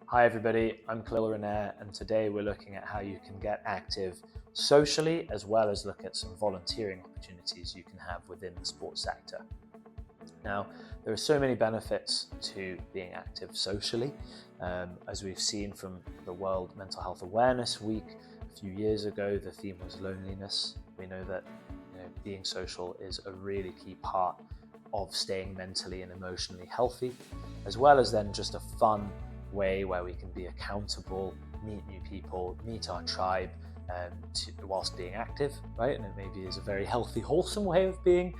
Hi everybody, I'm Khalil Renair, and today we're looking at how you can get active socially as well as look at some volunteering opportunities you can have within the sports sector. Now, there are so many benefits to being active socially. As we've seen from the World Mental Health Awareness Week a few years ago, the theme was loneliness. We know that being social is a really key part of staying mentally and emotionally healthy, as well as then just a fun way where we can be accountable, meet new people, meet our tribe, whilst being active, right? And it maybe is a very healthy, wholesome way of being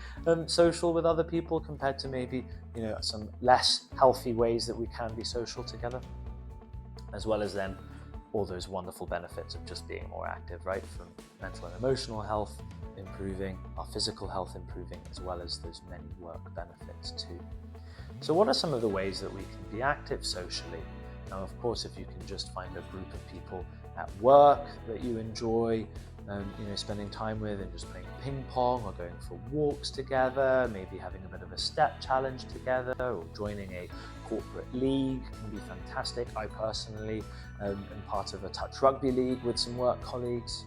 social with other people compared to maybe some less healthy ways that we can be social together, as well as then all those wonderful benefits of just being more active, right? From mental and emotional health improving, our physical health improving, as well as those many work benefits too. So what are some of the ways that we can be active socially? Now, of course, if you can just find a group of people at work that you enjoy, spending time with and just playing ping pong or going for walks together, maybe having a bit of a step challenge together or joining a corporate league can be fantastic. I personally am part of a touch rugby league with some work colleagues.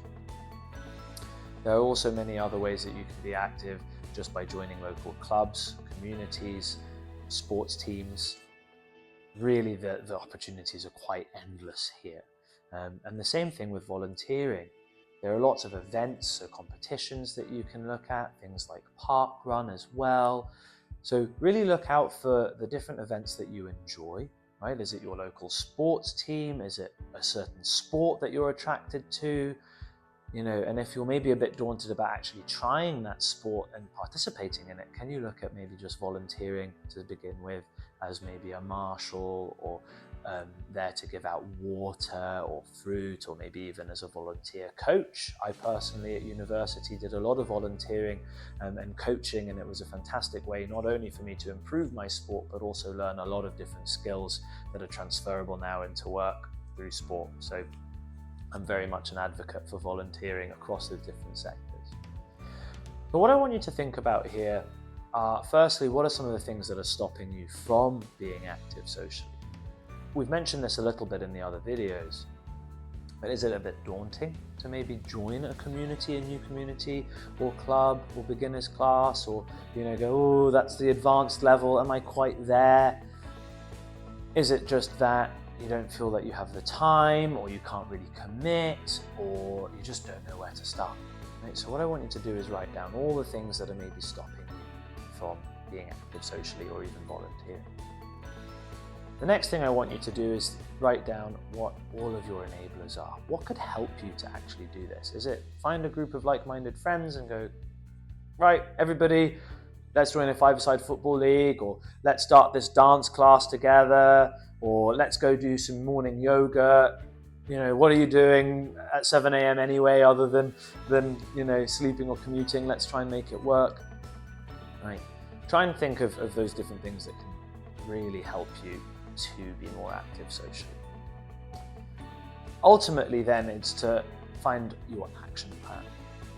There are also many other ways that you can be active just by joining local clubs, communities, sports teams. Really, the opportunities are quite endless here. And the same thing with volunteering. There are lots of events or competitions that you can look at, things like park run as well. So really look out for the different events that you enjoy, right? Is it your local sports team? Is it a certain sport that you're attracted to? And if you're maybe a bit daunted about actually trying that sport and participating in it, can you look at maybe just volunteering to begin with as maybe a marshal or there to give out water or fruit, or maybe even as a volunteer coach. I personally at university did a lot of volunteering and coaching, and it was a fantastic way not only for me to improve my sport but also learn a lot of different skills that are transferable now into work through sport. So I'm very much an advocate for volunteering across the different sectors. But what I want you to think about here are, firstly, what are some of the things that are stopping you from being active socially? We've mentioned this a little bit in the other videos, but is it a bit daunting to maybe join a new community or club or beginner's class, or go, oh, that's the advanced level, am I quite there? Is it just that you don't feel that you have the time, or you can't really commit, or you just don't know where to start? Right? So what I want you to do is write down all the things that are maybe stopping you from being active socially or even volunteering. The next thing I want you to do is write down what all of your enablers are. What could help you to actually do this? Is it find a group of like-minded friends and go, right, everybody, let's join a five-a-side football league, or let's start this dance class together, or let's go do some morning yoga. What are you doing at 7 a.m. anyway, other than sleeping or commuting? Let's try and make it work. Right. Try and think of those different things that can really help you to be more active socially. Ultimately, then, it's to find your action plan.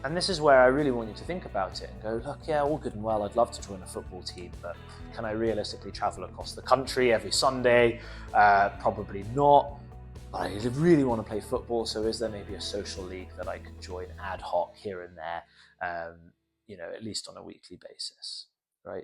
And this is where I really want you to think about it and go, look, yeah, all good and well, I'd love to join a football team, but can I realistically travel across the country every Sunday? Probably not. But I really want to play football, so is there maybe a social league that I could join ad hoc here and there, at least on a weekly basis, right?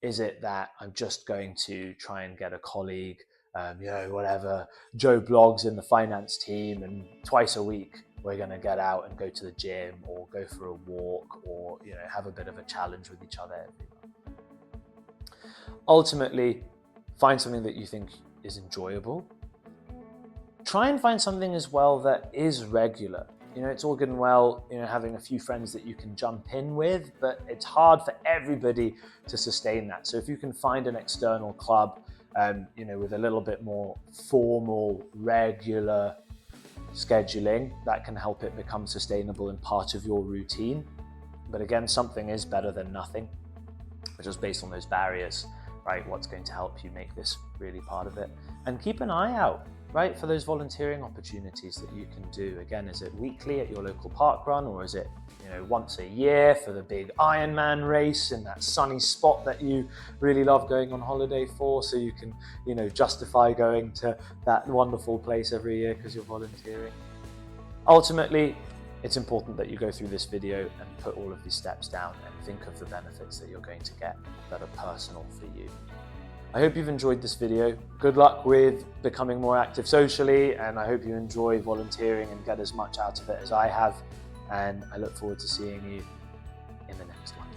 Is it that I'm just going to try and get a colleague, whatever, Joe Bloggs in the finance team, and twice a week we're going to get out and go to the gym or go for a walk or have a bit of a challenge with each other every month? Ultimately, find something that you think is enjoyable. Try and find something as well that is regular. It's all good and well, having a few friends that you can jump in with, but it's hard for everybody to sustain that. So if you can find an external club, with a little bit more formal, regular scheduling, that can help it become sustainable and part of your routine. But again, something is better than nothing, just based on those barriers, right? What's going to help you make this really part of it? And keep an eye out. right? For those volunteering opportunities that you can do. Again, is it weekly at your local park run, or is it, once a year for the big Ironman race in that sunny spot that you really love going on holiday for, so you can, justify going to that wonderful place every year because you're volunteering. Ultimately, it's important that you go through this video and put all of these steps down and think of the benefits that you're going to get that are personal for you. I hope you've enjoyed this video. Good luck with becoming more active socially, and I hope you enjoy volunteering and get as much out of it as I have. And I look forward to seeing you in the next one.